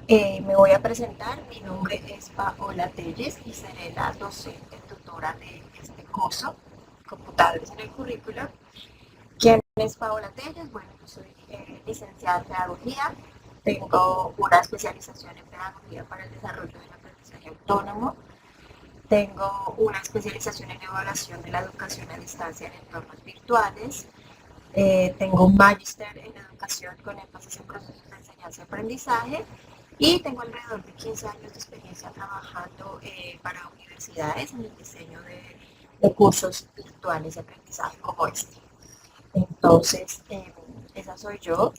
Me voy a presentar, mi nombre es Paola Telles y seré la docente tutora de este curso, Computadores en el Currículo. ¿Quién es Paola Telles? Bueno, yo soy licenciada en Pedagogía, tengo una especialización en Pedagogía para el Desarrollo del Aprendizaje Autónomo, tengo una especialización en Evaluación de la Educación a Distancia en Entornos Virtuales, tengo un magíster en Educación con énfasis en procesos de enseñanza y aprendizaje y tengo alrededor de 15 años de experiencia trabajando para universidades en el diseño de cursos virtuales de aprendizaje como este. Entonces, esa soy yo,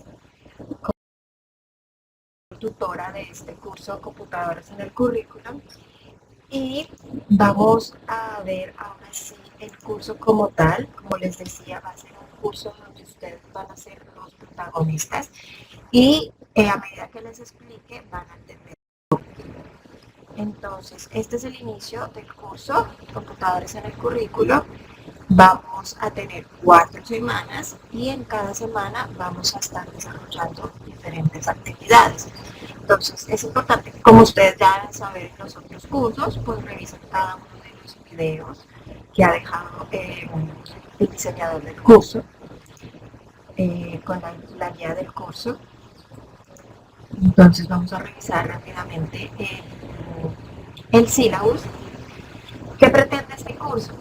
tutora de este curso Computadores en el Currículum. Y vamos a ver ahora sí el curso como tal. Como les decía, va a ser un curso donde ustedes van a ser los protagonistas y a medida que les explique van a entender. Entonces, este es el inicio del curso Computadores en el Currículo. Vamos a tener 4 semanas y en cada semana vamos a estar desarrollando diferentes actividades. Entonces, es importante que como ustedes ya deben saber en los otros cursos, pues revisen cada uno de los videos que ha dejado el diseñador del curso con la guía del curso. Entonces, vamos a revisar rápidamente el syllabus. ¿Qué pretende este curso?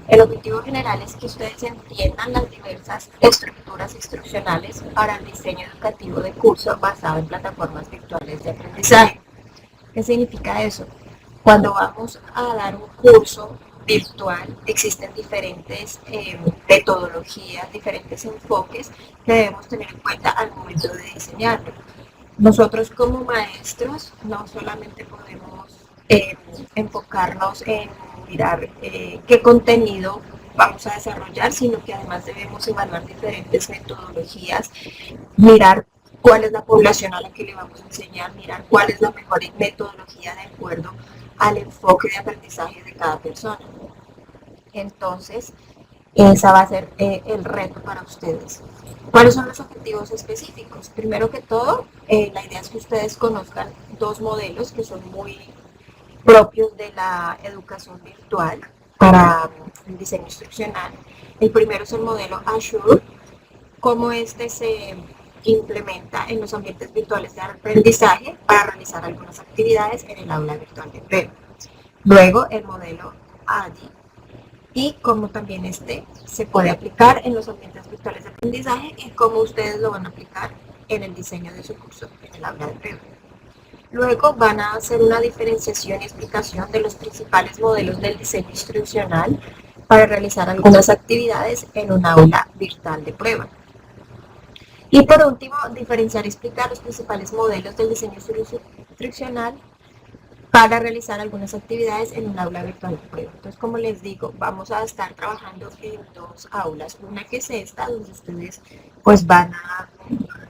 El objetivo general es que ustedes entiendan las diversas estructuras instruccionales para el diseño educativo de curso basado en plataformas virtuales de aprendizaje. ¿Qué significa eso? Cuando vamos a dar un curso virtual, existen diferentes metodologías, diferentes enfoques que debemos tener en cuenta al momento de diseñarlo. Nosotros como maestros no solamente podemos enfocarnos en mirar qué contenido vamos a desarrollar, sino que además debemos evaluar diferentes metodologías, mirar cuál es la población a la que le vamos a enseñar, mirar cuál es la mejor metodología de acuerdo al enfoque de aprendizaje de cada persona. Entonces, esa va a ser el reto para ustedes. ¿Cuáles son los objetivos específicos? Primero que todo, la idea es que ustedes conozcan dos modelos que son muy propios de la educación virtual para el diseño instruccional. El primero es el modelo Azure, cómo este se implementa en los ambientes virtuales de aprendizaje para realizar algunas actividades en el aula virtual de empleo. Luego, el modelo ADI, y cómo también este se puede aplicar en los ambientes virtuales de aprendizaje y cómo ustedes lo van a aplicar en el diseño de su curso en el aula de empleo. Luego van a hacer una diferenciación y explicación de los principales modelos del diseño instruccional para realizar algunas actividades en un aula virtual de prueba. Y por último, diferenciar y explicar los principales modelos del diseño instruccional para realizar algunas actividades en un aula virtual de prueba. Entonces, como les digo, vamos a estar trabajando en dos aulas. Una que es esta, donde ustedes pues van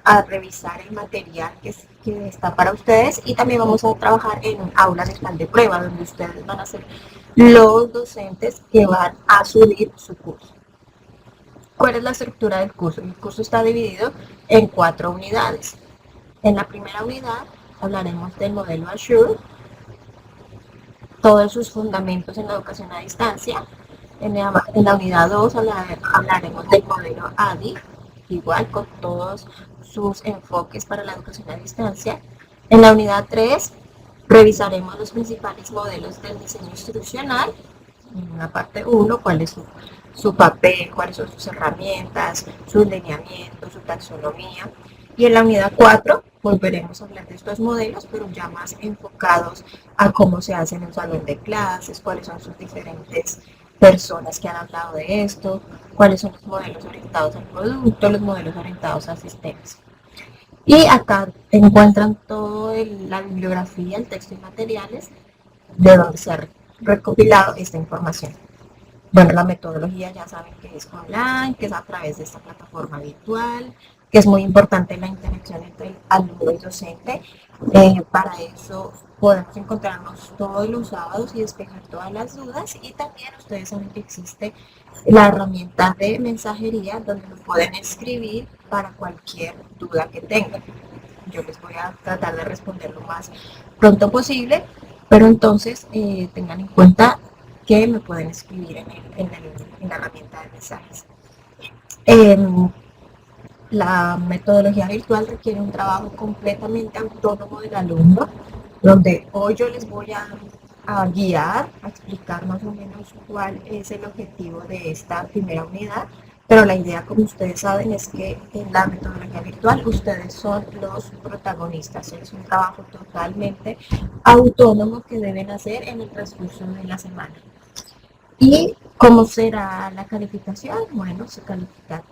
a revisar el material que está para ustedes, y también vamos a trabajar en un aula virtual de prueba, donde ustedes van a ser los docentes que van a subir su curso. ¿Cuál es la estructura del curso? El curso está dividido en 4 unidades. En la primera unidad hablaremos del modelo Azure, todos sus fundamentos en la educación a distancia. En la unidad 2 hablaremos del modelo ADI, igual con todos sus enfoques para la educación a distancia. En la unidad 3 revisaremos los principales modelos del diseño instruccional. En la parte 1, cuál es su papel, cuáles son sus herramientas, sus lineamientos, su taxonomía. Y en la unidad 4 volveremos a hablar de estos modelos, pero ya más enfocados a cómo se hace en un salón de clases, cuáles son sus diferentes personas que han hablado de esto, cuáles son los modelos orientados al producto, los modelos orientados a sistemas. Y acá encuentran toda la bibliografía, el texto y materiales de donde se ha recopilado esta información. Bueno, la metodología ya saben que es online, que es a través de esta plataforma virtual, que es muy importante la interacción entre el alumno y docente. Para eso podemos encontrarnos todos los sábados y despejar todas las dudas, y también ustedes saben que existe la herramienta de mensajería donde nos pueden escribir para cualquier duda que tengan. Yo les voy a tratar de responder lo más pronto posible, pero entonces tengan en cuenta que me pueden escribir en la herramienta de mensajes. Eh, la metodología virtual requiere un trabajo completamente autónomo del alumno, donde hoy yo les voy a guiar, a explicar más o menos cuál es el objetivo de esta primera unidad, pero la idea, como ustedes saben, es que en la metodología virtual ustedes son los protagonistas. Es un trabajo totalmente autónomo que deben hacer en el transcurso de la semana. ¿Y cómo será la calificación? Bueno, se califica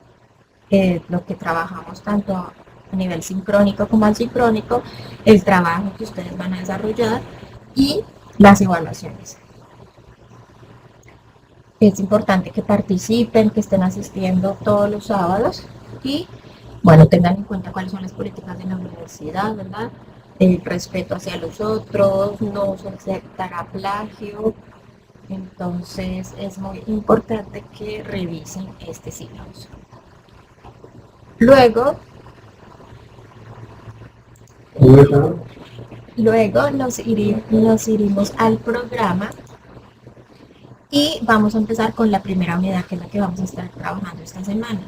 lo que trabajamos tanto a nivel sincrónico como asincrónico, el trabajo que ustedes van a desarrollar y las evaluaciones. Es importante que participen, que estén asistiendo todos los sábados y, bueno, tengan en cuenta cuáles son las políticas de la universidad, ¿verdad? El respeto hacia los otros, no se aceptará plagio. Entonces es muy importante que revisen este sílabus. Luego nos iremos al programa y vamos a empezar con la primera unidad, que es la que vamos a estar trabajando esta semana.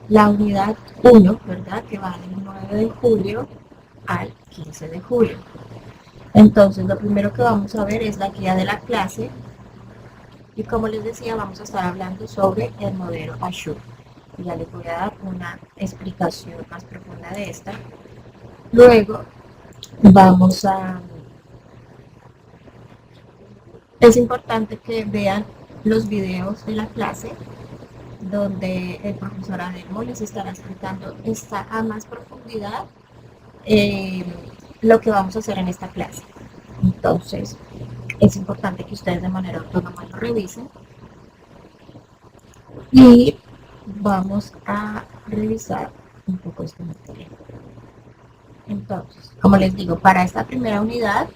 La unidad 1, ¿verdad? Que va del 9 de julio al 15 de julio. Entonces, lo primero que vamos a ver es la guía de la clase. Y como les decía, vamos a estar hablando sobre el modelo Azure. Y ya les voy a dar una explicación más profunda de esta. Luego, vamos a... Es importante que vean los videos de la clase, donde el profesor Adelmo les estará explicando a más profundidad eh, lo que vamos a hacer en esta clase. Entonces, es importante que ustedes de manera autónoma lo revisen. Y vamos a revisar un poco este material. Entonces, como les digo, para esta primera unidad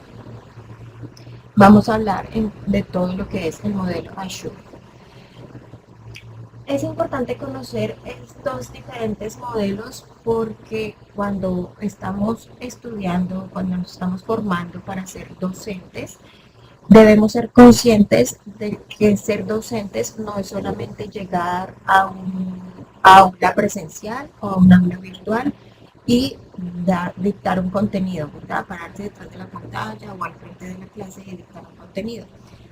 vamos a hablar de todo lo que es el modelo Azure. Es importante conocer estos diferentes modelos porque cuando estamos estudiando, cuando nos estamos formando para ser docentes, debemos ser conscientes de que ser docentes no es solamente llegar a un aula presencial o a un aula virtual y dictar un contenido, ¿verdad? Pararse detrás de la pantalla o al frente de la clase y dictar un contenido.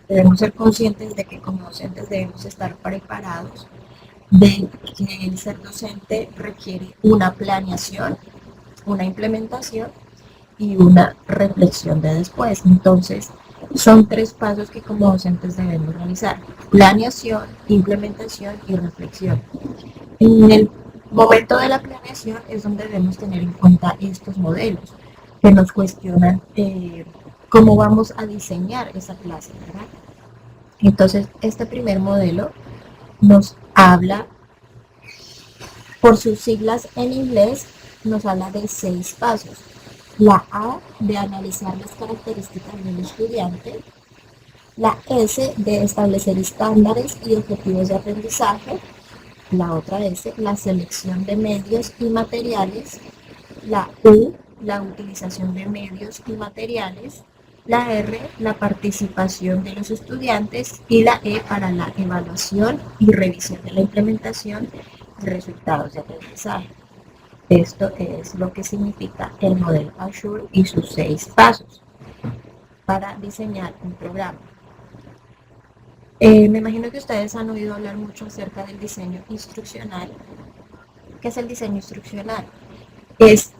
Debemos ser conscientes de que como docentes debemos estar preparados, de que el ser docente requiere una planeación, una implementación y una reflexión de después. Entonces, son 3 pasos que como docentes debemos realizar: planeación, implementación y reflexión. En el momento de la planeación es donde debemos tener en cuenta estos modelos que nos cuestionan cómo vamos a diseñar esa clase, ¿verdad? Entonces, este primer modelo nos habla, por sus siglas en inglés, nos habla de 6 pasos. La A, de analizar las características del estudiante. La S, de establecer estándares y objetivos de aprendizaje. La otra S, la selección de medios y materiales. La U, la utilización de medios y materiales. La R, la participación de los estudiantes. Y la E, para la evaluación y revisión de la implementación y resultados de aprendizaje. Esto es lo que significa el modelo Azure y sus 6 pasos para diseñar un programa. Me imagino que ustedes han oído hablar mucho acerca del diseño instruccional. ¿Qué es el diseño instruccional? Es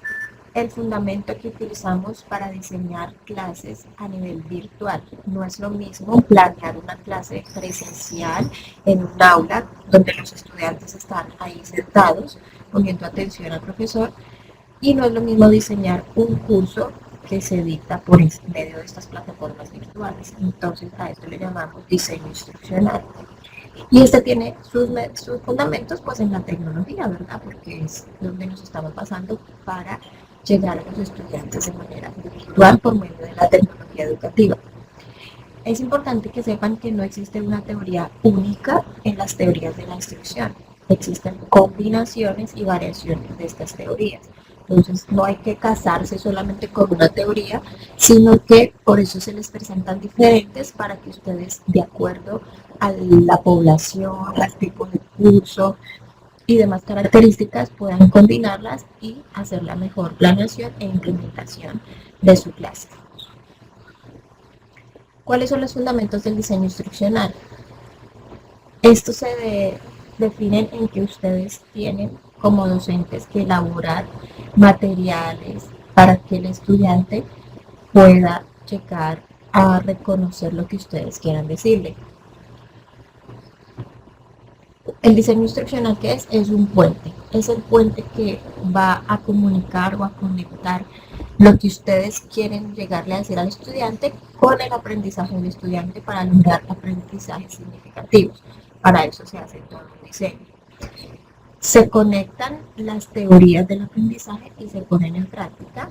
el fundamento que utilizamos para diseñar clases a nivel virtual. No es lo mismo planear una clase presencial en un aula donde los estudiantes están ahí sentados poniendo atención al profesor, y no es lo mismo diseñar un curso que se dicta por medio de estas plataformas virtuales. Entonces a esto le llamamos diseño instruccional. Y este tiene sus fundamentos pues en la tecnología, ¿verdad? Porque es donde nos estamos basando para llegar a los estudiantes de manera virtual por medio de la tecnología educativa. Es importante que sepan que no existe una teoría única en las teorías de la instrucción. Existen combinaciones y variaciones de estas teorías. Entonces no hay que casarse solamente con una teoría, sino que por eso se les presentan diferentes para que ustedes, de acuerdo a la población, al tipo de curso y demás características, puedan combinarlas y hacer la mejor planeación e implementación de su clase. ¿Cuáles son los fundamentos del diseño instruccional? Estos definen en que ustedes tienen como docentes que elaborar materiales para que el estudiante pueda llegar a reconocer lo que ustedes quieran decirle. El diseño instruccional, ¿qué es? Es un puente. Es el puente que va a comunicar o a conectar lo que ustedes quieren llegarle a decir al estudiante con el aprendizaje del estudiante para lograr aprendizajes significativos. Para eso se hace todo el diseño. Se conectan las teorías del aprendizaje y se ponen en práctica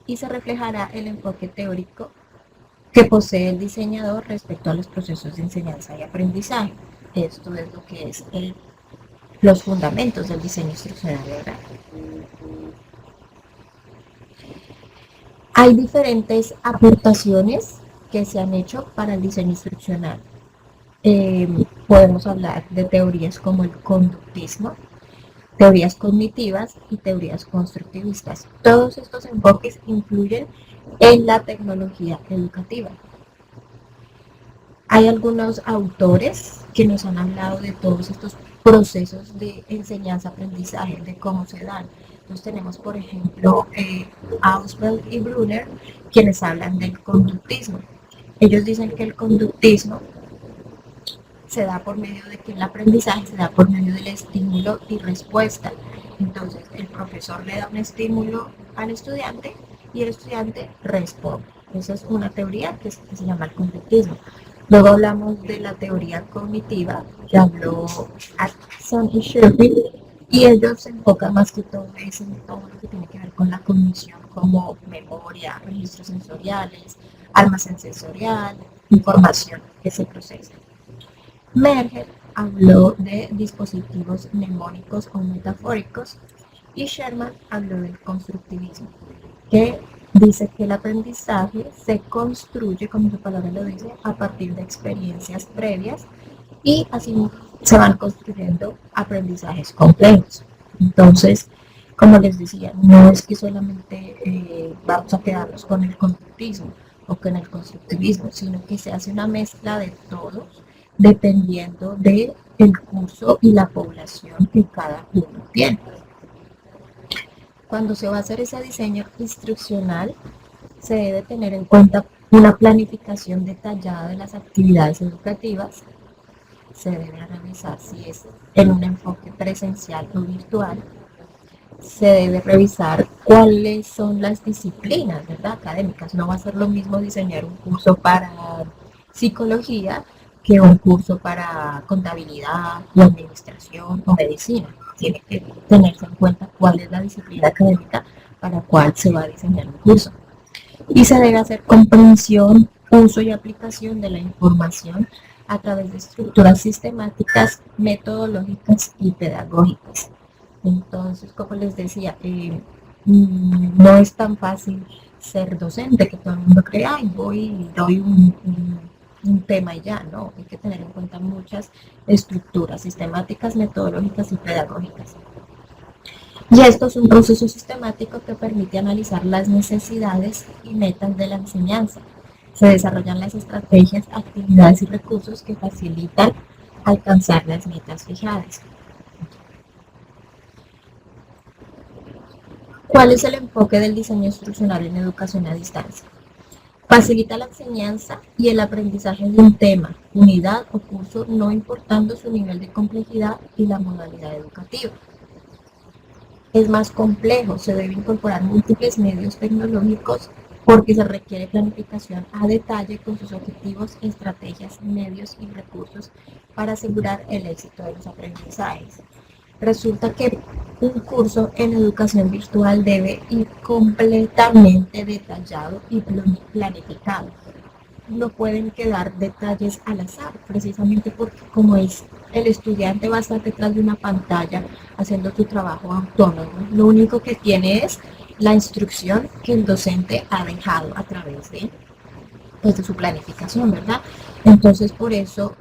y se reflejará el enfoque teórico que posee el diseñador respecto a los procesos de enseñanza y aprendizaje. Esto es lo que es los fundamentos del diseño instruccional oral. Hay diferentes aportaciones que se han hecho para el diseño instruccional. Podemos hablar de teorías como el conductismo, teorías cognitivas y teorías constructivistas. Todos estos enfoques influyen en la tecnología educativa. Hay algunos autores que nos han hablado de todos estos procesos de enseñanza-aprendizaje, de cómo se dan. Entonces tenemos, por ejemplo, Ausfeld y Brunner, quienes hablan del conductismo. Ellos dicen que el conductismo se da por medio de que el aprendizaje se da por medio del estímulo y respuesta. Entonces, el profesor le da un estímulo al estudiante y el estudiante responde. Esa es una teoría que se llama el conductismo. Luego hablamos de la teoría cognitiva, que habló Atkinson y Sherfield, y ellos se enfocan más que todo en todo lo que tiene que ver con la cognición, como memoria, registros sensoriales, almacén sensorial, información que se procesa. Merger habló de dispositivos mnemónicos o metafóricos y Sherman habló del constructivismo, que dice que el aprendizaje se construye, como su palabra lo dice, a partir de experiencias previas y así se van construyendo aprendizajes complejos. Entonces, como les decía, no es que solamente vamos a quedarnos con el conductismo o con el constructivismo, sino que se hace una mezcla de todos dependiendo del curso y la población que cada uno tiene. Cuando se va a hacer ese diseño instruccional, se debe tener en cuenta una planificación detallada de las actividades educativas. Se debe revisar si es en un enfoque presencial o virtual. Se debe revisar cuáles son las disciplinas, ¿verdad? Académicas. No va a ser lo mismo diseñar un curso para psicología que un curso para contabilidad o administración o medicina. Tiene que tenerse en cuenta cuál es la disciplina académica para la cual se va a diseñar un curso. Y se debe hacer comprensión, uso y aplicación de la información a través de estructuras sistemáticas, metodológicas y pedagógicas. Entonces, como les decía, no es tan fácil ser docente, que todo el mundo cree, ay, voy y doy un tema y ya, no, hay que tener en cuenta muchas estructuras sistemáticas, metodológicas y pedagógicas. Y esto es un proceso sistemático que permite analizar las necesidades y metas de la enseñanza. Se desarrollan las estrategias, actividades y recursos que facilitan alcanzar las metas fijadas. ¿Cuál es el enfoque del diseño instruccional en educación a distancia? Facilita la enseñanza y el aprendizaje de un tema, unidad o curso, no importando su nivel de complejidad y la modalidad educativa. Es más complejo, se deben incorporar múltiples medios tecnológicos porque se requiere planificación a detalle con sus objetivos, estrategias, medios y recursos para asegurar el éxito de los aprendizajes. Resulta que un curso en educación virtual debe ir completamente detallado y planificado. No pueden quedar detalles al azar, precisamente porque como es el estudiante va a estar detrás de una pantalla haciendo su trabajo autónomo, lo único que tiene es la instrucción que el docente ha dejado a través de, pues, de su planificación, ¿verdad? Entonces, por eso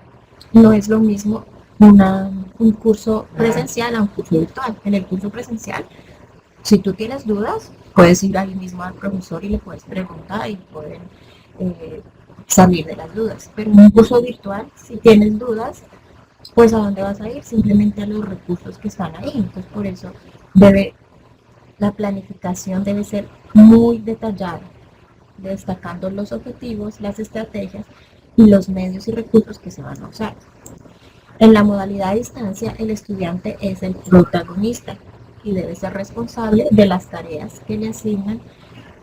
no es lo mismo un curso presencial a un curso virtual. En el curso presencial, si tú tienes dudas, puedes ir ahí mismo al profesor y le puedes preguntar y pueden eh, salir de las dudas. Pero en un curso virtual, si tienes dudas, pues ¿a dónde vas a ir? Simplemente a los recursos que están ahí. Entonces, por eso debe, la planificación debe ser muy detallada, destacando los objetivos, las estrategias y los medios y recursos que se van a usar. En la modalidad a distancia, el estudiante es el protagonista y debe ser responsable de las tareas que le asignan.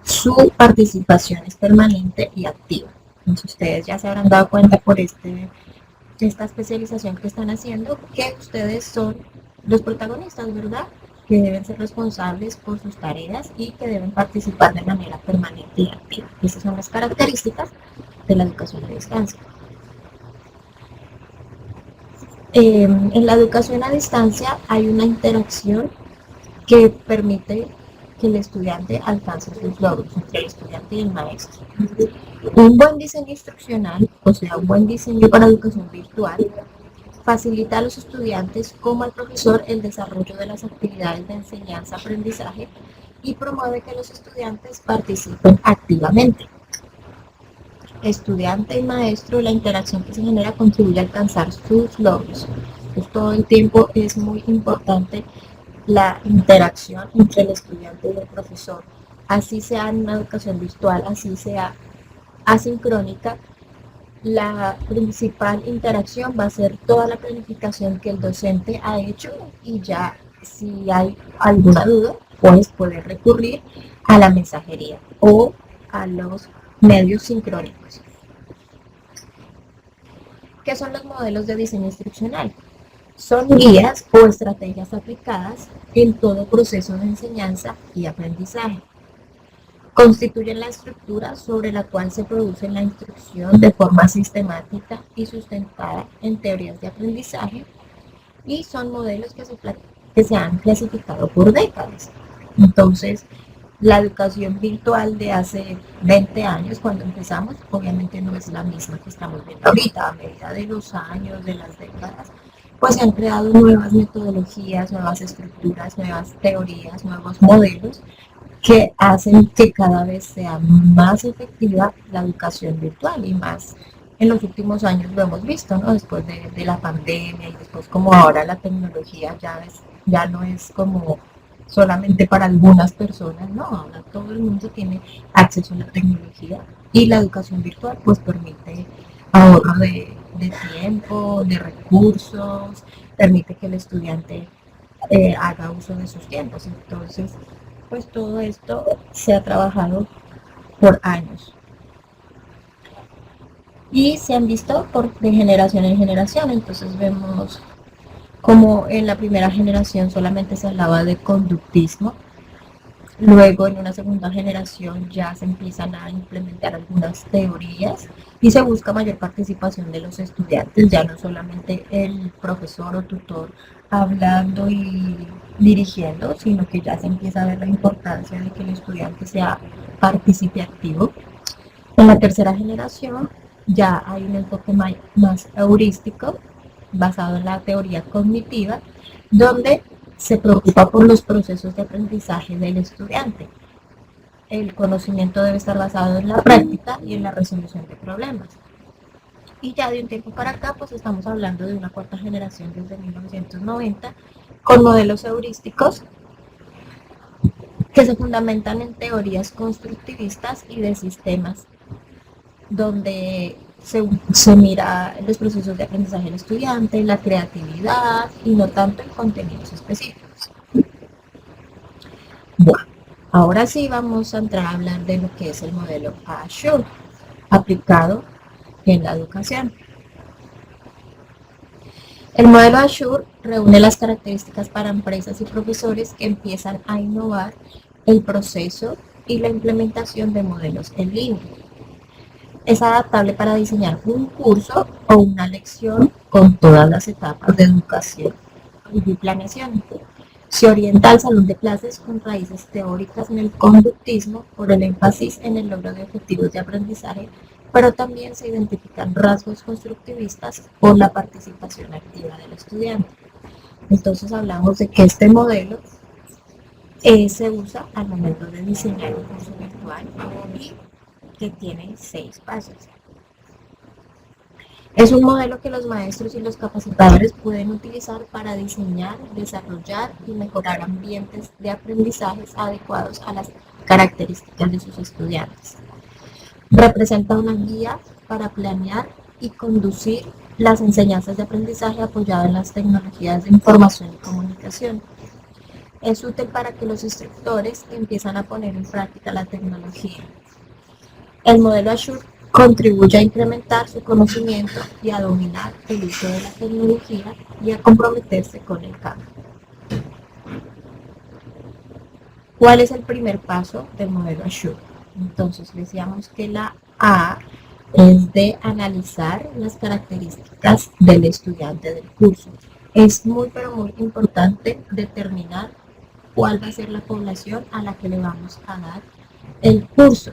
Su participación es permanente y activa. Entonces, ustedes ya se habrán dado cuenta por esta especialización que están haciendo que ustedes son los protagonistas, ¿verdad? Que deben ser responsables por sus tareas y que deben participar de manera permanente y activa. Esas son las características de la educación a distancia. En la educación a distancia hay una interacción que permite que el estudiante alcance sus logros entre el estudiante y el maestro. Un buen diseño instruccional, o sea, un buen diseño para educación virtual, facilita a los estudiantes como al profesor el desarrollo de las actividades de enseñanza-aprendizaje y promueve que los estudiantes participen activamente. Estudiante y maestro, la interacción que se genera contribuye a alcanzar sus logros. Pues todo el tiempo es muy importante la interacción entre el estudiante y el profesor. Así sea en una educación virtual, así sea asincrónica, la principal interacción va a ser toda la planificación que el docente ha hecho y ya si hay alguna duda, pues poder recurrir a la mensajería o a los medios sincrónicos. ¿Qué son los modelos de diseño instruccional? Son guías o estrategias aplicadas en todo proceso de enseñanza y aprendizaje. Constituyen la estructura sobre la cual se produce la instrucción de forma sistemática y sustentada en teorías de aprendizaje y son modelos que se han clasificado por décadas. Entonces, la educación virtual de hace 20 años, cuando empezamos, obviamente no es la misma que estamos viendo ahorita. A medida de los años, de las décadas, pues se han creado nuevas metodologías, nuevas estructuras, nuevas teorías, nuevos modelos que hacen que cada vez sea más efectiva la educación virtual y más en los últimos años lo hemos visto, ¿no? Después de la pandemia y después como ahora la tecnología ya no es como solamente para algunas personas, no, ahora todo el mundo tiene acceso a la tecnología y la educación virtual pues permite ahorro de tiempo, de recursos, permite que el estudiante haga uso de sus tiempos. Entonces, pues todo esto se ha trabajado por años y se han visto de generación en generación. Entonces vemos como en la primera generación solamente se hablaba de conductismo, luego en una segunda generación ya se empiezan a implementar algunas teorías y se busca mayor participación de los estudiantes, ya no solamente el profesor o tutor hablando y dirigiendo, sino que ya se empieza a ver la importancia de que el estudiante sea participe activo. En la tercera generación ya hay un enfoque más heurístico basado en la teoría cognitiva, donde se preocupa por los procesos de aprendizaje del estudiante. El conocimiento debe estar basado en la práctica y en la resolución de problemas. Y ya de un tiempo para acá, pues estamos hablando de una cuarta generación desde 1990, con modelos heurísticos que se fundamentan en teorías constructivistas y de sistemas, donde se mira los procesos de aprendizaje del estudiante, la creatividad y no tanto en contenidos específicos. Bueno, Ahora sí vamos a entrar a hablar de lo que es el modelo Azure aplicado en la educación. El modelo Azure reúne las características para empresas y profesores que empiezan a innovar el proceso y la implementación de modelos en línea. Es adaptable para diseñar un curso o una lección con todas las etapas de educación y planeación. Se orienta al salón de clases con raíces teóricas en el conductismo por el énfasis en el logro de objetivos de aprendizaje, pero también se identifican rasgos constructivistas por la participación activa del estudiante. Entonces hablamos de que este modelo se usa al momento de diseñar un curso virtual y que tiene 6 pasos. Es un modelo que los maestros y los capacitadores pueden utilizar para diseñar, desarrollar y mejorar ambientes de aprendizajes adecuados a las características de sus estudiantes. Representa una guía para planear y conducir las enseñanzas de aprendizaje apoyado en las tecnologías de información y comunicación. Es útil para que los instructores empiezan a poner en práctica la tecnología. El modelo Azure contribuye a incrementar su conocimiento y a dominar el uso de la tecnología y a comprometerse con el cambio. ¿Cuál es el primer paso del modelo Azure? Entonces decíamos que la A es de analizar las características del estudiante del curso. Es muy pero muy importante determinar cuál va a ser la población a la que le vamos a dar el curso,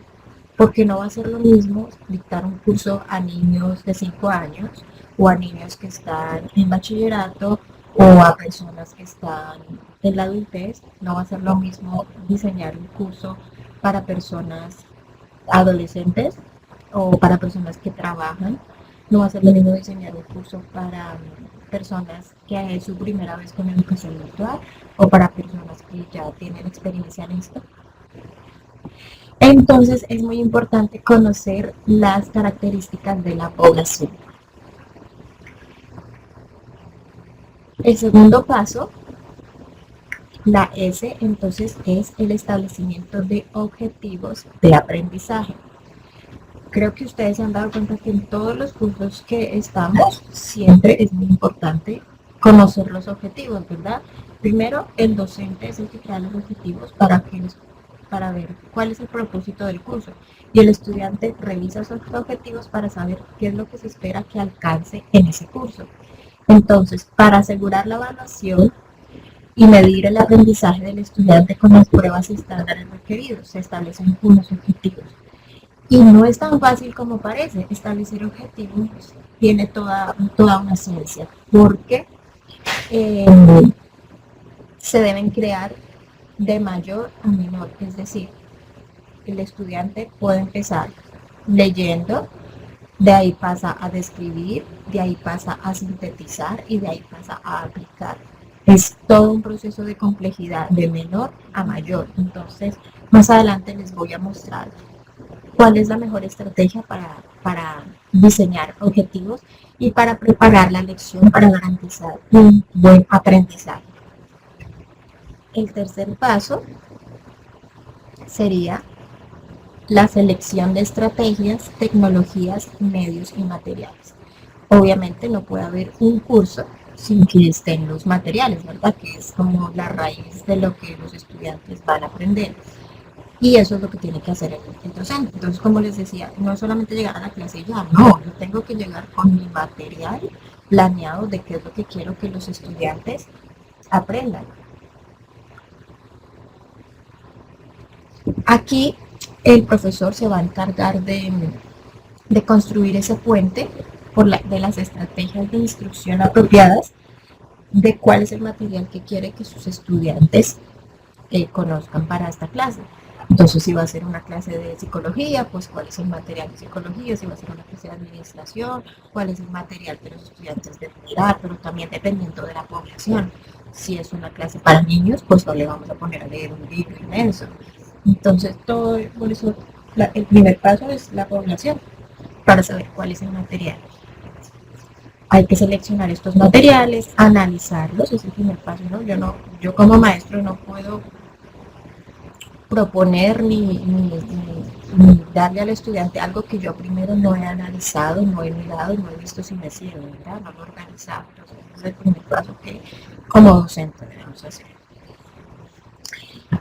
porque no va a ser lo mismo dictar un curso a niños de 5 años o a niños que están en bachillerato o a personas que están en la adultez. No va a ser lo mismo diseñar un curso para personas adolescentes o para personas que trabajan. No va a ser lo mismo diseñar un curso para personas que es su primera vez con educación virtual o para personas que ya tienen experiencia en esto. Entonces es muy importante conocer las características de la población. El segundo paso, la S, entonces es el establecimiento de objetivos de aprendizaje. Creo que ustedes se han dado cuenta que en todos los cursos que estamos siempre es muy importante conocer los objetivos, ¿verdad? Primero, el docente es el que crea los objetivos para ver cuál es el propósito del curso y el estudiante revisa esos objetivos para saber qué es lo que se espera que alcance en ese curso. Entonces, para asegurar la evaluación y medir el aprendizaje del estudiante con las pruebas y estándares requeridos, se establecen unos objetivos. Y no es tan fácil como parece. Establecer objetivos tiene toda una ciencia, porque se deben crear de mayor a menor, es decir, el estudiante puede empezar leyendo, de ahí pasa a describir, de ahí pasa a sintetizar y de ahí pasa a aplicar. Es todo un proceso de complejidad de menor a mayor. Entonces, más adelante les voy a mostrar cuál es la mejor estrategia para diseñar objetivos y para preparar la lección para garantizar un buen aprendizaje. El tercer paso sería la selección de estrategias, tecnologías, medios y materiales. Obviamente no puede haber un curso sin que estén los materiales, ¿verdad? Que es como la raíz de lo que los estudiantes van a aprender. Y eso es lo que tiene que hacer el docente. Entonces, como les decía, no es solamente llegar a la clase y ya, no, yo tengo que llegar con mi material planeado de qué es lo que quiero que los estudiantes aprendan. Aquí el profesor se va a encargar de construir ese puente de las estrategias de instrucción apropiadas, de cuál es el material que quiere que sus estudiantes conozcan para esta clase. Entonces, si va a ser una clase de psicología, pues cuál es el material de psicología, si va a ser una clase de administración, cuál es el material que los estudiantes deben mirar, pero también dependiendo de la población. Si es una clase para niños, pues no le vamos a poner a leer un libro inmenso. Entonces, por eso el primer paso es la población, para saber cuál es el material. Hay que seleccionar estos materiales, analizarlos, es el primer paso, ¿no? Yo como maestro no puedo proponer ni darle al estudiante algo que yo primero no he analizado, no he mirado, no he visto si me sirve, ¿verdad? No lo he organizado. Entonces, ese es el primer paso que como docente debemos hacer.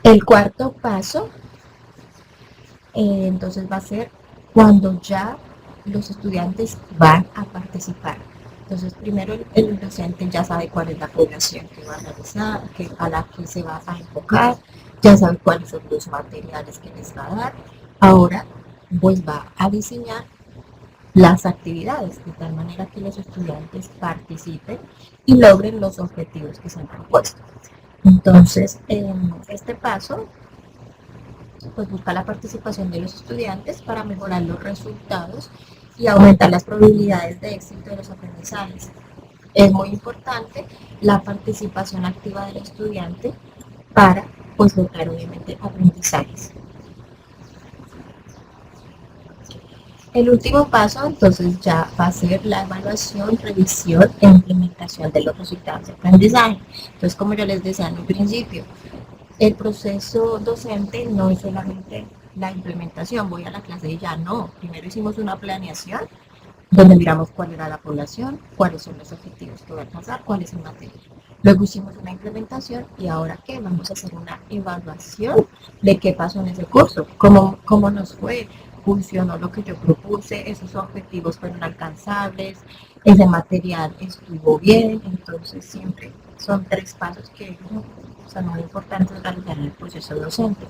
El cuarto paso, entonces, va a ser cuando ya los estudiantes van a participar. Entonces, primero el docente ya sabe cuál es la población que va a analizar, a la que se va a enfocar, ya sabe cuáles son los materiales que les va a dar. Ahora, pues va a diseñar las actividades de tal manera que los estudiantes participen y logren los objetivos que se han propuesto. Entonces, este paso pues busca la participación de los estudiantes para mejorar los resultados y aumentar las probabilidades de éxito de los aprendizajes. Es muy importante la participación activa del estudiante para pues lograr obviamente aprendizajes. El último paso entonces ya va a ser la evaluación, revisión e implementación de los resultados de aprendizaje. Entonces, como yo les decía en un principio, el proceso docente no es solamente la implementación, voy a la clase y ya no. Primero hicimos una planeación donde miramos cuál era la población, cuáles son los objetivos que voy a alcanzar, cuál es el material. Luego hicimos una implementación y ahora qué, vamos a hacer una evaluación de qué pasó en ese curso, cómo nos fue, funcionó lo que yo propuse, esos objetivos fueron alcanzables, ese material estuvo bien. Entonces siempre son tres pasos que son muy importantes realizar en el proceso docente.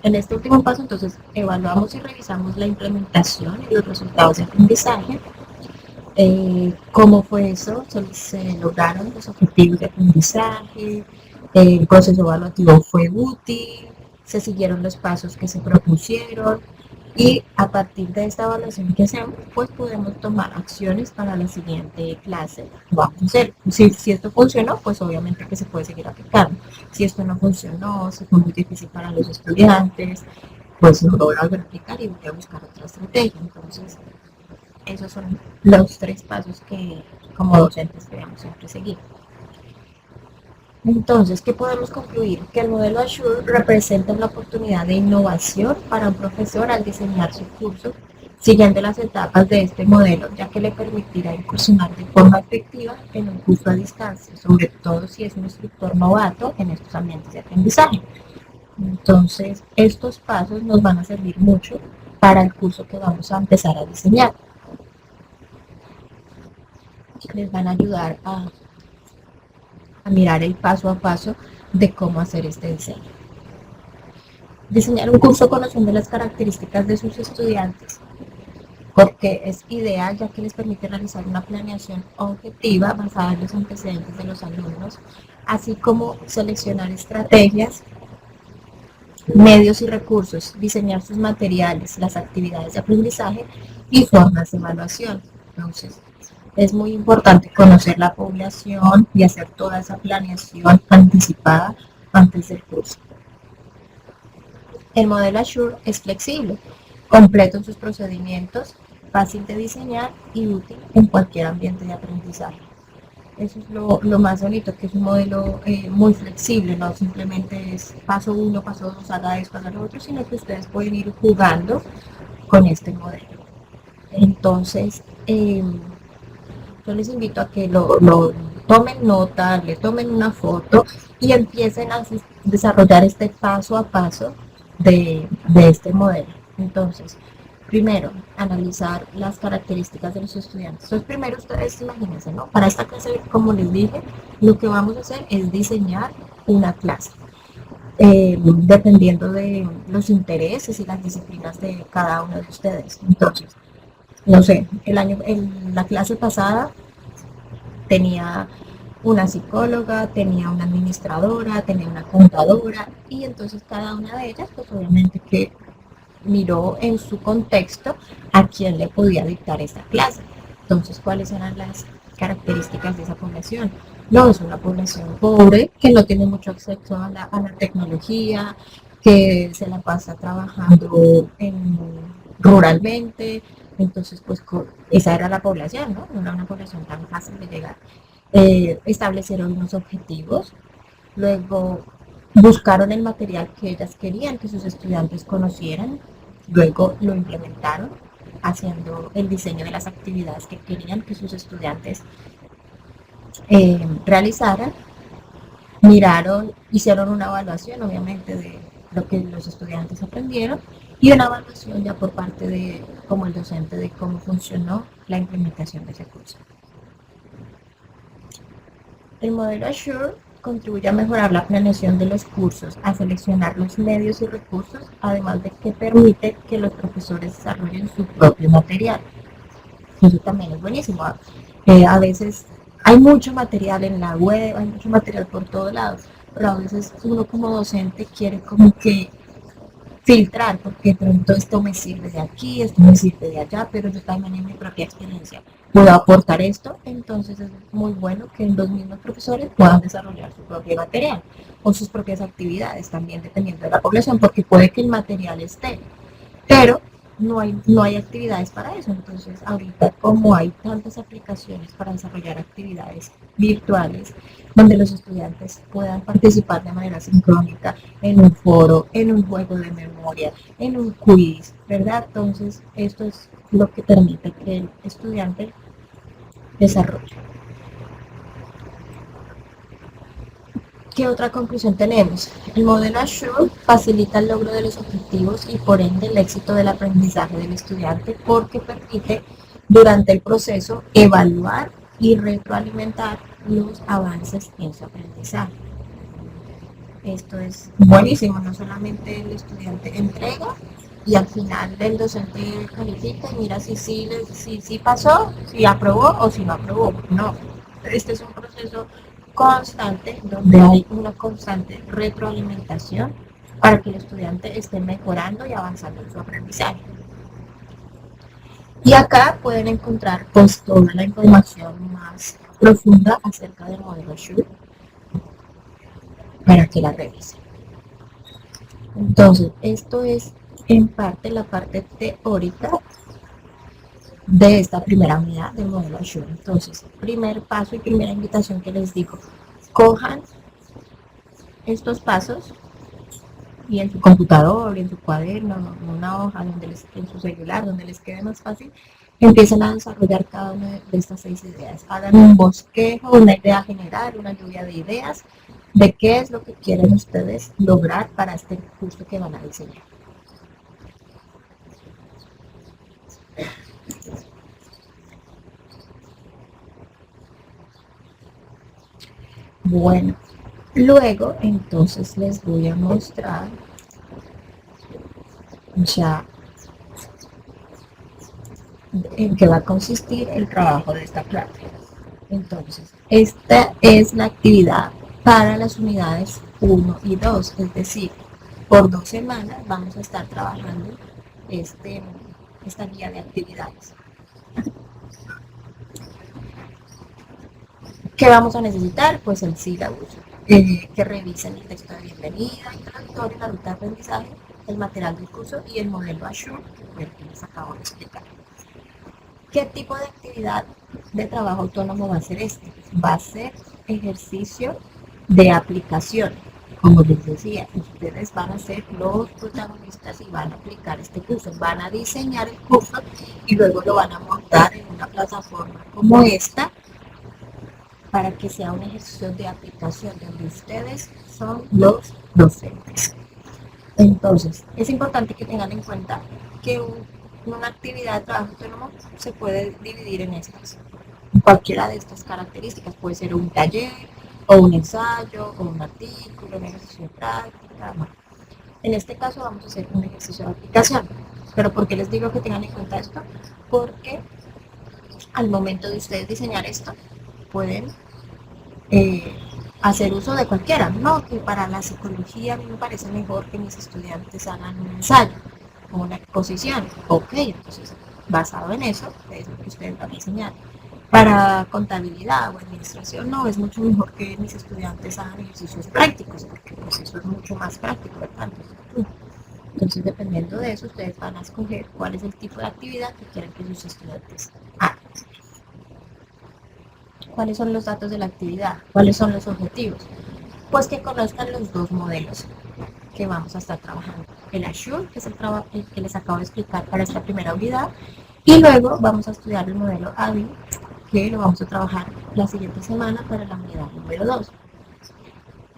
En este último paso, entonces, evaluamos y revisamos la implementación y los resultados de aprendizaje. ¿Cómo fue eso? Se lograron los objetivos de aprendizaje, el proceso evaluativo fue útil, se siguieron los pasos que se propusieron y a partir de esta evaluación que hacemos, pues podemos tomar acciones para la siguiente clase. Vamos a hacer, si esto funcionó, pues obviamente que se puede seguir aplicando. Si esto no funcionó, si fue muy difícil para los estudiantes, pues no lo voy a volver a aplicar y voy a buscar otra estrategia. Entonces, esos son los tres pasos que como docentes debemos siempre seguir. Entonces, ¿qué podemos concluir? Que el modelo Azure representa una oportunidad de innovación para un profesor al diseñar su curso, siguiendo las etapas de este modelo, ya que le permitirá incursionar de forma efectiva en un curso a distancia, sobre todo si es un instructor novato en estos ambientes de aprendizaje. Entonces, estos pasos nos van a servir mucho para el curso que vamos a empezar a diseñar. Les van a ayudar a mirar el paso a paso de cómo hacer este diseño. Diseñar un curso conociendo las características de sus estudiantes, porque es ideal ya que les permite realizar una planeación objetiva basada en los antecedentes de los alumnos, así como seleccionar estrategias, medios y recursos, diseñar sus materiales, las actividades de aprendizaje y formas de evaluación. Entonces, es muy importante conocer la población y hacer toda esa planeación anticipada antes del curso. El modelo Azure es flexible, completo en sus procedimientos, fácil de diseñar y útil en cualquier ambiente de aprendizaje. Eso es lo más bonito, que es un modelo muy flexible, no simplemente es paso uno, paso dos, haga esto, haga lo otro, sino que ustedes pueden ir jugando con este modelo. Entonces, yo les invito a que lo tomen nota, le tomen una foto y empiecen a desarrollar este paso a paso de este modelo. Entonces, primero, analizar las características de los estudiantes. Entonces, primero ustedes imagínense, ¿no? Para esta clase, como les dije, lo que vamos a hacer es diseñar una clase. Dependiendo de los intereses y las disciplinas de cada uno de ustedes. Entonces, no sé, en la clase pasada tenía una psicóloga, tenía una administradora, tenía una contadora y entonces cada una de ellas pues obviamente que miró en su contexto a quién le podía dictar esta clase. Entonces, ¿cuáles eran las características de esa población? No, es una población pobre que no tiene mucho acceso a la tecnología, que se la pasa trabajando ruralmente. Entonces, pues esa era la población, ¿no? No era una población tan fácil de llegar. Establecieron unos objetivos, luego buscaron el material que ellas querían que sus estudiantes conocieran, luego lo implementaron haciendo el diseño de las actividades que querían que sus estudiantes realizaran, miraron, hicieron una evaluación obviamente de lo que los estudiantes aprendieron y una evaluación ya por parte de como el docente de cómo funcionó la implementación de ese curso. El modelo Assure contribuye a mejorar la planeación de los cursos, a seleccionar los medios y recursos, además de que permite que los profesores desarrollen su propio material. Eso también es buenísimo. A veces hay mucho material en la web, hay mucho material por todos lados, pero a veces uno como docente quiere como que filtrar, porque de pronto esto me sirve de aquí, esto me sirve de allá, pero yo también en mi propia experiencia puedo aportar esto, entonces es muy bueno que los mismos profesores puedan desarrollar su propio material o sus propias actividades, también dependiendo de la población, porque puede que el material esté, pero no hay actividades para eso. Entonces, ahorita como hay tantas aplicaciones para desarrollar actividades virtuales, donde los estudiantes puedan participar de manera sincrónica en un foro, en un juego de memoria, en un quiz, ¿verdad? Entonces, esto es lo que permite que el estudiante desarrolle. ¿Qué otra conclusión tenemos? El modelo Assure facilita el logro de los objetivos y por ende el éxito del aprendizaje del estudiante porque permite durante el proceso evaluar y retroalimentar los avances en su aprendizaje. Esto es buenísimo, no solamente el estudiante entrega y al final el docente califica y mira si pasó, si aprobó o si no aprobó. No, este es un proceso constante donde hay una constante retroalimentación para que el estudiante esté mejorando y avanzando en su aprendizaje. Y acá pueden encontrar pues toda la información más profunda acerca del modelo Assure para que la revisen. Entonces, esto es en parte la parte teórica de esta primera unidad del modelo Assure. Entonces, primer paso y primera invitación que les digo, cojan estos pasos y en su computador, en su cuaderno, en una hoja, en su celular, donde les quede más fácil, empiecen a desarrollar cada una de estas 6 ideas. Hagan un bosquejo, una idea general, una lluvia de ideas de qué es lo que quieren ustedes lograr para este curso que van a diseñar. Bueno, luego entonces les voy a mostrar ya en qué va a consistir el trabajo de esta clase. Entonces, esta es la actividad para las unidades 1 y 2, es decir, por 2 semanas vamos a estar trabajando esta guía de actividades. ¿Qué vamos a necesitar? Pues el sílabus, que revisen el texto de bienvenida, introductorio, la ruta de aprendizaje, el material del curso y el modelo Assure, que les acabo de explicar. ¿Qué tipo de actividad de trabajo autónomo va a ser este? Va a ser ejercicio de aplicación. Como les decía, ustedes van a ser los protagonistas y van a aplicar este curso. Van a diseñar el curso y luego lo van a montar en una plataforma como esta para que sea un ejercicio de aplicación donde ustedes son los docentes. Entonces, es importante que tengan en cuenta que una actividad de trabajo autónomo se puede dividir en estas. Cualquiera de estas características puede ser un taller, o un ensayo, o un artículo, un ejercicio de práctica. Bueno, en este caso vamos a hacer un ejercicio de aplicación. Pero ¿por qué les digo que tengan en cuenta esto? Porque al momento de ustedes diseñar esto, pueden hacer uso de cualquiera, no que para la psicología a mí me parece mejor que mis estudiantes hagan un ensayo o una exposición, ok, entonces basado en eso es lo que ustedes van a enseñar. Para contabilidad o administración no, es mucho mejor que mis estudiantes hagan ejercicios prácticos, porque pues eso es mucho más práctico, ¿verdad? Entonces dependiendo de eso ustedes van a escoger cuál es el tipo de actividad que quieren que sus estudiantes hagan. ¿Cuáles son los datos de la actividad? ¿Cuáles son los objetivos? Pues que conozcan los dos modelos que vamos a estar trabajando. El Azure, que es el que les acabo de explicar para esta primera unidad, y luego vamos a estudiar el modelo AVI, que lo vamos a trabajar la siguiente semana para la unidad número 2.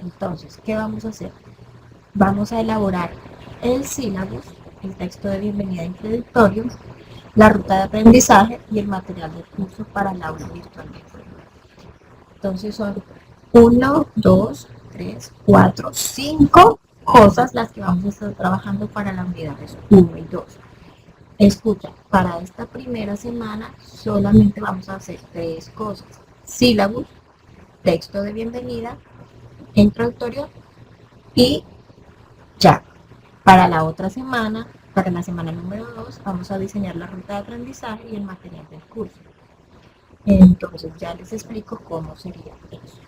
Entonces, ¿qué vamos a hacer? Vamos a elaborar el sílabus, el texto de bienvenida introductorio, la ruta de aprendizaje y el material del curso para el aula virtual de prueba. Entonces son 5 cosas las que vamos a estar trabajando para las unidades 1 y 2. Escucha, para esta primera semana solamente vamos a hacer 3 cosas. Sílabus, texto de bienvenida, introductorio y ya. Para la otra semana, para la semana número 2, vamos a diseñar la ruta de aprendizaje y el material del curso. Entonces ya les explico cómo sería eso.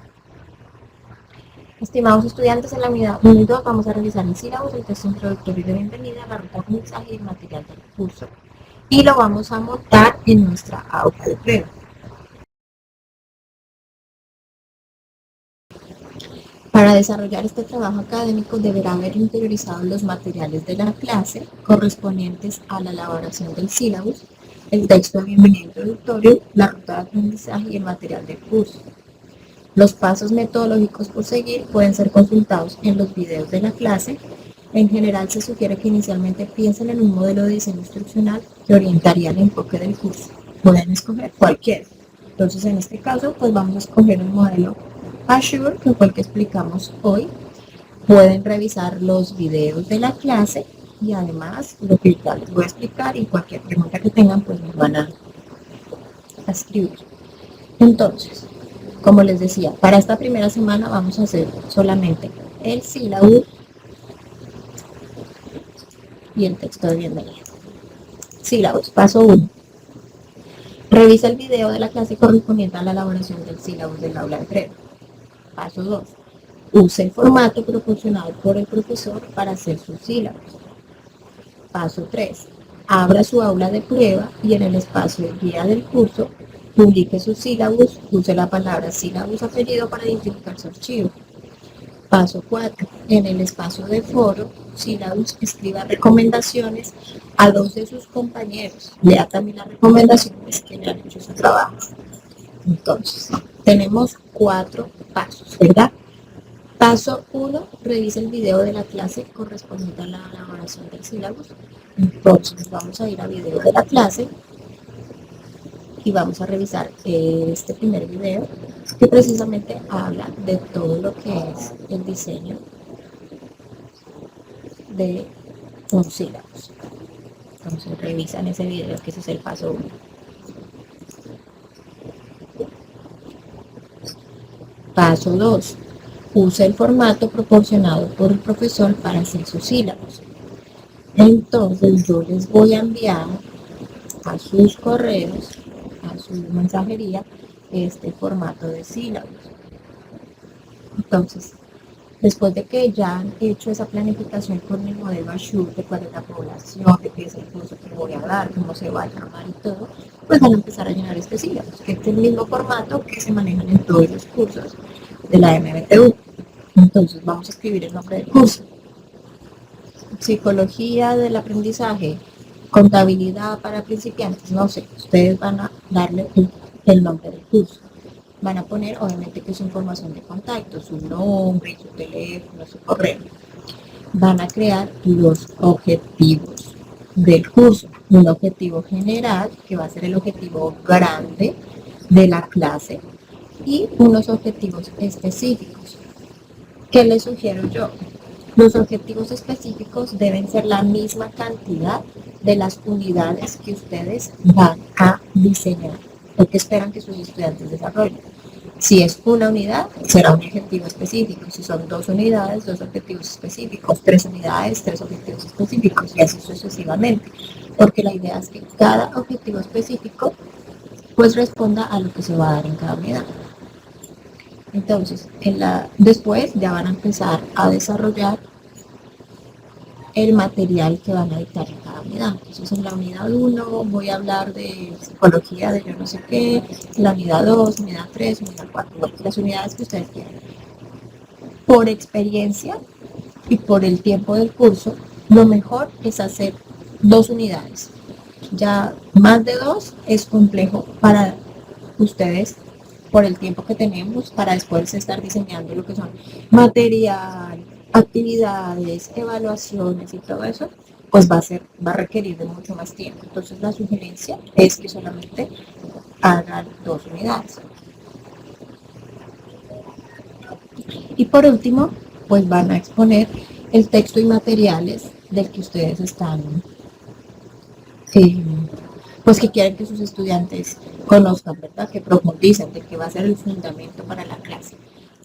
Estimados estudiantes, en la unidad 1 y 2 vamos a revisar el sílabus, el texto introductorio de bienvenida, la ruta de aprendizaje y el material del curso. Y lo vamos a montar en nuestra aula de prueba. Para desarrollar este trabajo académico deberá haber interiorizado los materiales de la clase correspondientes a la elaboración del sílabus, el texto de bienvenida introductorio, la ruta de aprendizaje y el material del curso. Los pasos metodológicos por seguir pueden ser consultados en los videos de la clase. En general se sugiere que inicialmente piensen en un modelo de diseño instruccional que orientaría el enfoque del curso. Pueden escoger cualquiera. Entonces en este caso pues vamos a escoger el modelo Azure, que fue el que explicamos hoy. Pueden revisar los videos de la clase y además lo que ya les voy a explicar y cualquier pregunta que tengan pues nos van a escribir. Entonces, como les decía, para esta primera semana vamos a hacer solamente el sílabus y el texto de bienvenida. Sílabus, paso 1. Revisa el video de la clase correspondiente a la elaboración del sílabus del aula de prueba. Paso 2. Use el formato proporcionado por el profesor para hacer sus sílabus. Paso 3. Abra su aula de prueba y en el espacio de guía del curso publique sus sílabus, use la palabra sílabus apellido para identificar su archivo. Paso 4. En el espacio de foro, sílabus, escriba recomendaciones a 2 de sus compañeros. Lea también las recomendaciones que le han hecho su trabajo. Entonces, tenemos 4 pasos, ¿verdad? Paso 1, revisa el video de la clase correspondiente a la elaboración del sílabus. Entonces, vamos a ir a video de la clase y vamos a revisar este primer video que precisamente habla de todo lo que es el diseño de un sílabus. Entonces revisan ese video, que ese es el paso 1. Paso 2. Usa el formato proporcionado por el profesor para hacer sus sílabus. Entonces yo les voy a enviar a sus correos, a su mensajería, este formato de sílabus. Entonces, después de que ya han hecho esa planificación con el modelo Azure, de cuál es la población, de qué es el curso que voy a dar, cómo se va a llamar y todo, pues van a empezar a llenar este sílabus, que es el mismo formato que se manejan en todos los cursos de la MBTU. Entonces vamos a escribir el nombre del curso. Psicología del aprendizaje, contabilidad para principiantes, no sé, ustedes van a darle el nombre del curso. Van a poner, obviamente, que es información de contacto, su nombre, su teléfono, su correo. Van a crear los objetivos del curso. Un objetivo general, que va a ser el objetivo grande de la clase, y unos objetivos específicos. ¿Qué les sugiero yo? Los objetivos específicos deben ser la misma cantidad de las unidades que ustedes van a diseñar o que esperan que sus estudiantes desarrollen. Si es una unidad, será un objetivo específico. Si son 2 unidades, 2 objetivos específicos. 3 unidades, 3 objetivos específicos y así sucesivamente. Porque la idea es que cada objetivo específico pues responda a lo que se va a dar en cada unidad. Entonces, después ya van a empezar a desarrollar el material que van a dictar en cada unidad. Entonces, en la unidad 1 voy a hablar de psicología de yo no sé qué, la unidad 2, unidad 3, unidad 4, bueno, las unidades que ustedes quieran. Por experiencia y por el tiempo del curso, lo mejor es hacer 2 unidades. Ya más de 2 es complejo para ustedes por el tiempo que tenemos para después estar diseñando lo que son material, actividades, evaluaciones y todo eso, pues va a requerir de mucho más tiempo. Entonces la sugerencia es que solamente hagan 2 unidades. Y por último, pues van a exponer el texto y materiales del que ustedes están, eh, pues que quieren que sus estudiantes conozcan, ¿verdad? Que profundicen, de que va a ser el fundamento para la clase.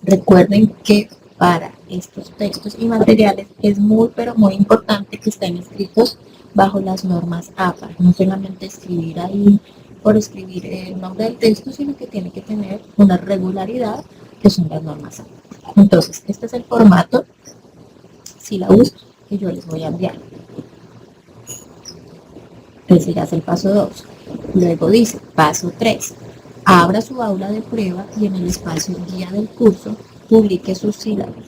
Recuerden que para estos textos y materiales es muy, pero muy importante que estén escritos bajo las normas APA. No solamente escribir ahí por escribir el nombre del texto, sino que tiene que tener una regularidad que son las normas APA. Entonces, este es el formato sílabus que yo les voy a enviar. Ese ya es el paso 2. Luego dice, paso 3. Abra su aula de prueba y en el espacio guía del curso publique sus sílabos.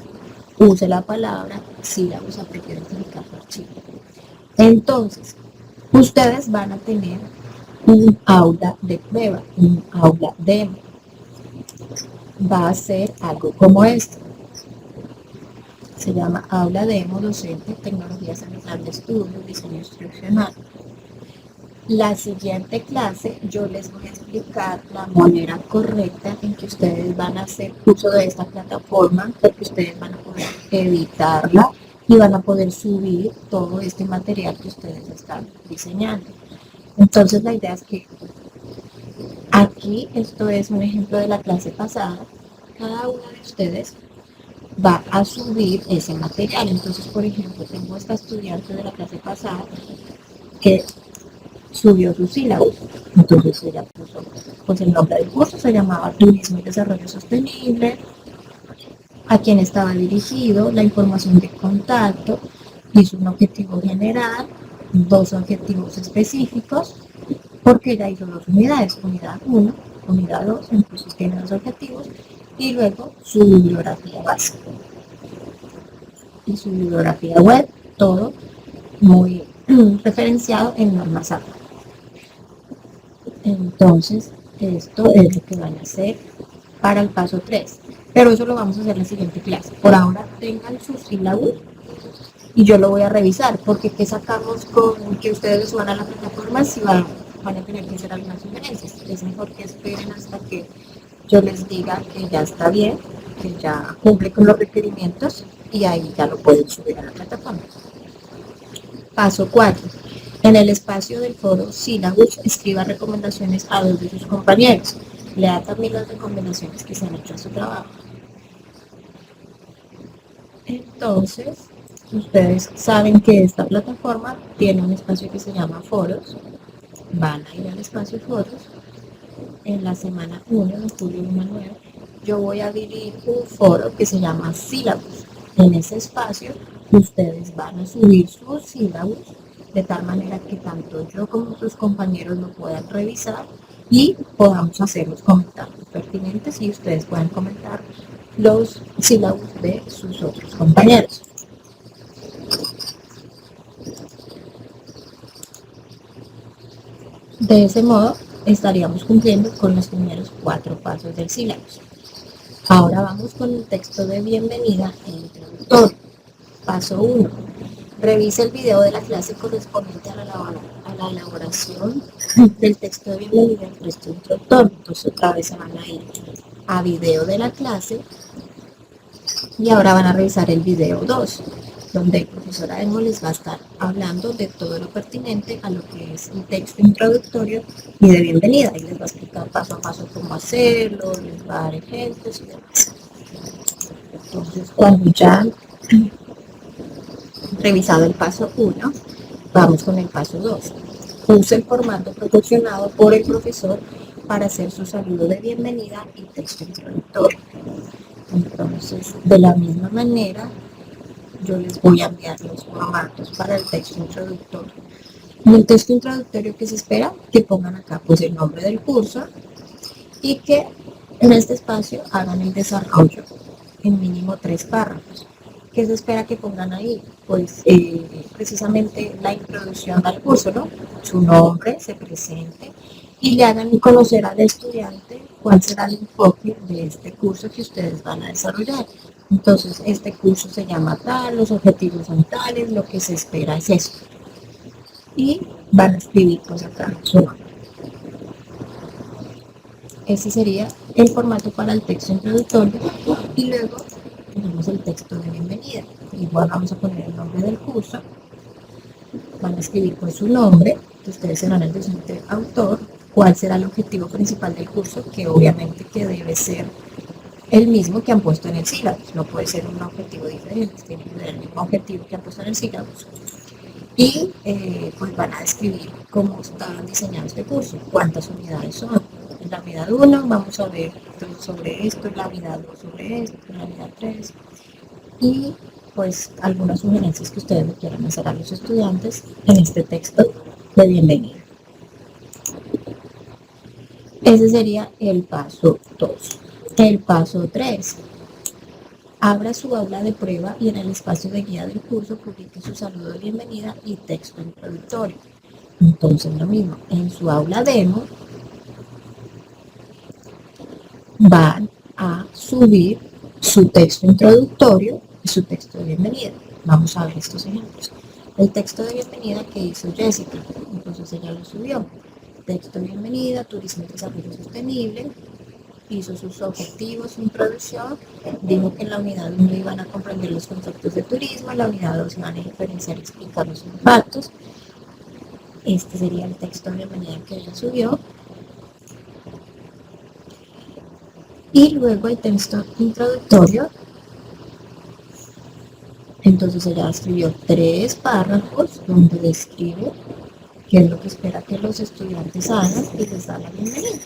Use la palabra sílabos a identificar su archivo. Entonces, ustedes van a tener un aula de prueba, un aula demo. Va a ser algo como esto. Se llama Aula Demo Docente, Tecnologías en el Plan de Estudio, Diseño Instruccional. La siguiente clase yo les voy a explicar la manera correcta en que ustedes van a hacer uso de esta plataforma, porque ustedes van a poder editarla y van a poder subir todo este material que ustedes están diseñando. Entonces la idea es que aquí, esto es un ejemplo de la clase pasada, cada uno de ustedes va a subir ese material. Entonces, por ejemplo, tengo esta estudiante de la clase pasada que subió sus sílabos. Entonces ella puso, pues el nombre del curso se llamaba Turismo y Desarrollo Sostenible, a quién estaba dirigido, la información de contacto, hizo un objetivo general, 2 objetivos específicos, porque ella hizo 2 unidades, unidad 1, unidad 2, entonces tiene 2 objetivos, y luego su bibliografía básica y su bibliografía web, todo muy referenciado en normas APA. Entonces, esto es lo que van a hacer para el paso 3. Pero eso lo vamos a hacer en la siguiente clase. Por ahora tengan sus sílabos y yo lo voy a revisar, porque ¿qué sacamos con que ustedes suban a la plataforma si van a tener que hacer algunas sugerencias? Es mejor que esperen hasta que yo les diga que ya está bien, que ya cumple con los requerimientos y ahí ya lo pueden subir a la plataforma. Paso 4. En el espacio del foro sílabus, escriba recomendaciones a 2 de sus compañeros. Lea también las recomendaciones que se han hecho a su trabajo. Entonces, ustedes saben que esta plataforma tiene un espacio que se llama foros. Van a ir al espacio foros. En la semana 1 de julio 1 a 9, yo voy a abrir un foro que se llama sílabus. En ese espacio, ustedes van a subir sus sílabus de tal manera que tanto yo como sus compañeros lo puedan revisar y podamos hacer los comentarios pertinentes y ustedes puedan comentar los sílabos de sus otros compañeros. De ese modo, estaríamos cumpliendo con los primeros 4 pasos del sílabus. Ahora vamos con el texto de bienvenida e introductorio. Paso 1. Revise el video de la clase correspondiente a la elaboración del texto de bienvenida y texto introductorio. Entonces otra vez se van a ir a video de la clase y ahora van a revisar el video 2, donde el profesor Emo les va a estar hablando de todo lo pertinente a lo que es el texto introductorio y de bienvenida. Y les va a explicar paso a paso cómo hacerlo, les va a dar ejemplos y demás. Entonces, cuando ya revisado el paso 1, vamos con el paso 2. Use el formato proporcionado por el profesor para hacer su saludo de bienvenida y texto introductorio. Entonces, de la misma manera, yo les voy a enviar los formatos para el texto introductorio. En el texto introductorio que se espera que pongan acá pues el nombre del curso y que en este espacio hagan el desarrollo en mínimo 3 párrafos. ¿Qué se espera que pongan ahí? Pues precisamente la introducción al curso, ¿no? Su nombre, se presente y le hagan conocer al estudiante cuál será el enfoque de este curso que ustedes van a desarrollar. Entonces, este curso se llama tal, los objetivos son tales, lo que se espera es esto. Y van a escribir pues acá su nombre. Ese sería el formato para el texto introductorio y luego tenemos el texto de bienvenida. Igual vamos a poner el nombre del curso, van a escribir pues su nombre, que ustedes serán el docente autor, cuál será el objetivo principal del curso, que obviamente que debe ser el mismo que han puesto en el sílabus, no puede ser un objetivo diferente, tiene que ser el mismo objetivo que han puesto en el sílabus. Y pues van a describir cómo está diseñado este curso, cuántas unidades son. En la unidad 1 vamos a ver todo sobre esto, en la unidad 2 sobre esto, en la unidad 3 y pues algunas sugerencias que ustedes le quieran hacer a los estudiantes en este texto de bienvenida. Ese sería el paso 2. El paso 3. Abra su aula de prueba y en el espacio de guía del curso publique su saludo de bienvenida y texto introductorio. Entonces lo mismo, en su aula demo van a subir su texto introductorio y su texto de bienvenida. Vamos a ver estos ejemplos. El texto de bienvenida que hizo Jessica, entonces ella lo subió. Texto de bienvenida, turismo y desarrollo sostenible, hizo sus objetivos, su introducción, dijo que en la unidad 1 iban a comprender los conceptos de turismo, en la unidad 2 iban a diferenciar y explicar los impactos. Este sería el texto de bienvenida que ella subió. Y luego el texto introductorio, entonces ella escribió 3 párrafos donde describe qué es lo que espera que los estudiantes hagan y les da la bienvenida.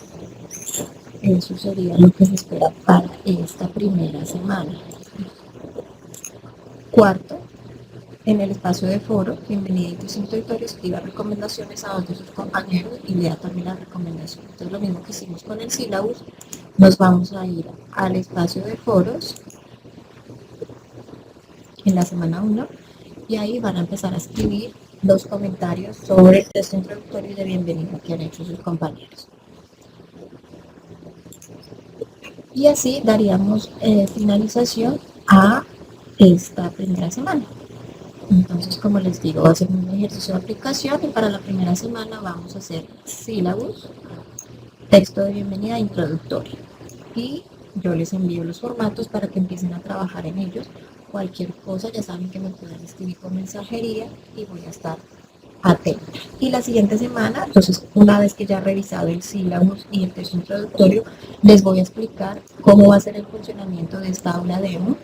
Eso sería lo que se espera para esta primera semana. Cuarto, en el espacio de foro, bienvenida y tus introductorios, escriba recomendaciones a dos de sus compañeros y lea también las recomendaciones. Entonces, lo mismo que hicimos con el sílabus, nos vamos a ir al espacio de foros en la semana 1 y ahí van a empezar a escribir los comentarios sobre el texto introductorio y de bienvenida que han hecho sus compañeros. Y así daríamos finalización a esta primera semana. Entonces, como les digo, va a ser un ejercicio de aplicación y para la primera semana vamos a hacer sílabus, texto de bienvenida e introductorio. Y yo les envío los formatos para que empiecen a trabajar en ellos. Cualquier cosa, ya saben que me pueden escribir por mensajería y voy a estar atenta. Y la siguiente semana, entonces, una vez que ya he revisado el sílabus y el texto introductorio, les voy a explicar cómo va a ser el funcionamiento de esta aula demo,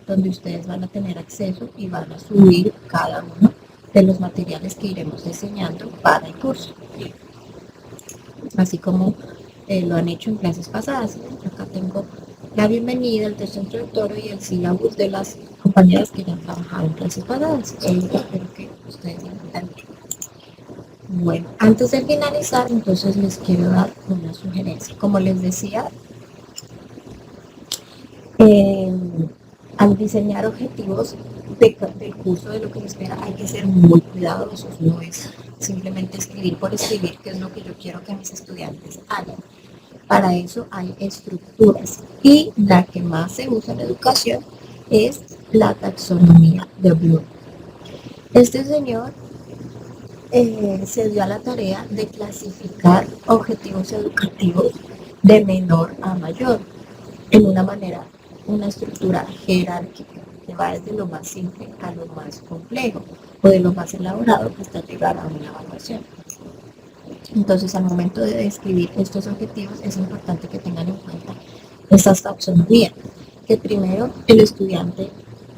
donde ustedes van a tener acceso y van a subir cada uno de los materiales que iremos diseñando para el curso. Así como lo han hecho en clases pasadas. Acá tengo la bienvenida, el texto introductorio y el sílabus de las compañeras que ya han trabajado en clases pasadas. Espero que ustedes lo entiendan. Bueno, antes de finalizar, entonces les quiero dar una sugerencia. Como les decía, al diseñar objetivos del curso, de lo que se espera, hay que ser muy cuidadosos. No es simplemente escribir por escribir, que es lo que yo quiero que mis estudiantes hagan. Para eso hay estructuras y la que más se usa en educación es la taxonomía de Bloom. Este señor se dio a la tarea de clasificar objetivos educativos de menor a mayor en una manera, una estructura jerárquica que va desde lo más simple a lo más complejo o de lo más elaborado hasta llegar a una evaluación. Entonces, al momento de describir estos objetivos, es importante que tengan en cuenta estas taxonomías, que primero el estudiante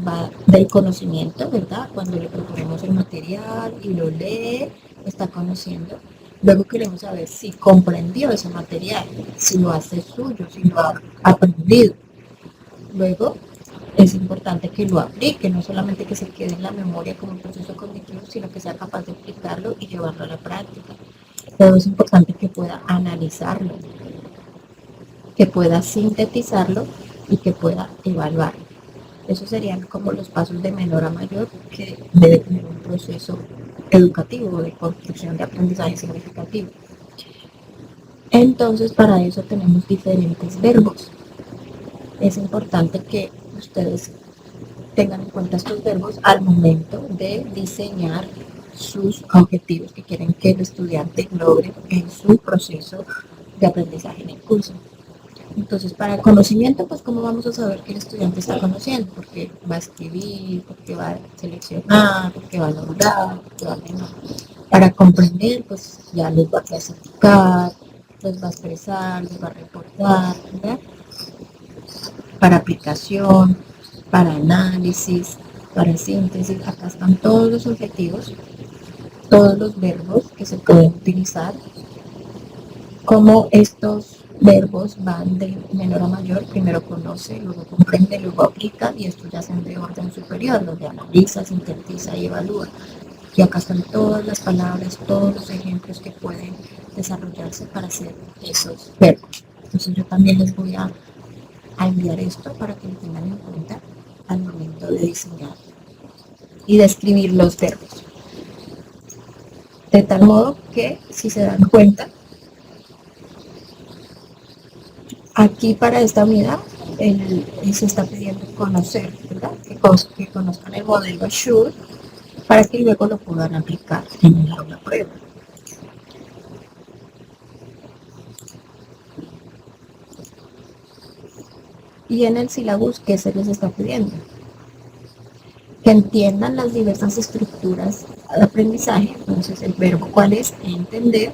va del conocimiento, ¿verdad? Cuando le proponemos el material y lo lee, está conociendo. Luego queremos saber si comprendió ese material, si lo hace suyo, si lo ha aprendido. Luego es importante que lo aplique, no solamente que se quede en la memoria como un proceso cognitivo, sino que sea capaz de aplicarlo y llevarlo a la práctica. Luego es importante que pueda analizarlo, que pueda sintetizarlo y que pueda evaluar. Esos serían como los pasos de menor a mayor que debe tener un proceso educativo de construcción de aprendizaje significativo. Entonces, para eso tenemos diferentes verbos. Es importante que ustedes tengan en cuenta estos verbos al momento de diseñar sus objetivos que quieren que el estudiante logre en su proceso de aprendizaje en el curso. Entonces, para el conocimiento, pues, ¿cómo vamos a saber que el estudiante está conociendo? Porque va a escribir, porque va a seleccionar, porque va a nombrar, porque va a menor. Para comprender, pues, ya les va a clasificar, les va a expresar, les va a reportar, ¿verdad? Para aplicación, para análisis, para síntesis. Acá están todos los objetivos, todos los verbos que se pueden utilizar, como estos verbos van de menor a mayor, primero conoce, luego comprende, luego aplica, y estos ya son de orden superior, donde analiza, sintetiza y evalúa. Y acá están todas las palabras, todos los ejemplos que pueden desarrollarse para hacer esos verbos. Entonces yo también les voy a enviar esto para que lo tengan en cuenta al momento de diseñar y de escribir los verbos. De tal modo que, si se dan cuenta, aquí para esta unidad se está pidiendo conocer, ¿verdad? Que conozcan el modelo Shure para que luego lo puedan aplicar en el aula prueba. Y en el sílabus, ¿qué se les está pidiendo? Que entiendan las diversas estructuras de aprendizaje. Entonces, el verbo, ¿cuál es? Entender.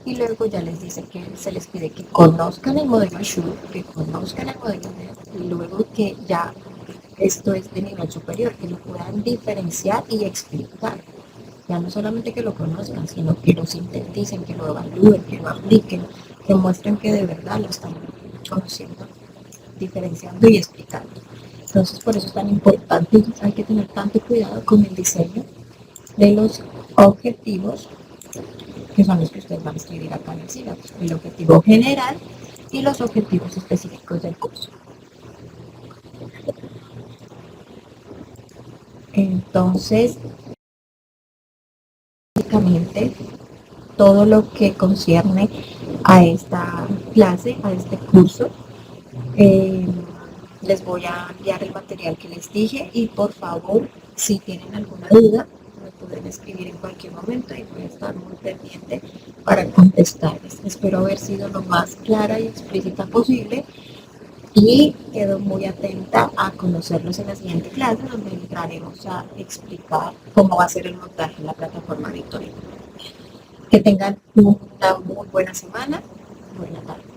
Y luego ya les dice que se les pide que conozcan el modelo Shure, que conozcan el modelo NET, y luego que ya esto es de nivel superior, que lo puedan diferenciar y explicar. Ya no solamente que lo conozcan, sino que lo sinteticen, que lo evalúen, que lo apliquen, que muestren que de verdad lo están conociendo, diferenciando y explicando. Entonces, por eso es tan importante, hay que tener tanto cuidado con el diseño de los objetivos, que son los que ustedes van a escribir acá en el sílabus, el objetivo general y los objetivos específicos del curso. Entonces, básicamente, todo lo que concierne a esta clase, a este curso, les voy a enviar el material que les dije y por favor, si tienen alguna duda, me pueden escribir en cualquier momento y voy a estar muy pendiente para contestarles. Espero haber sido lo más clara y explícita posible y quedo muy atenta a conocerlos en la siguiente clase, donde entraremos a explicar cómo va a ser el montaje en la plataforma Victoria. Que tengan una muy buena semana. Buena tarde.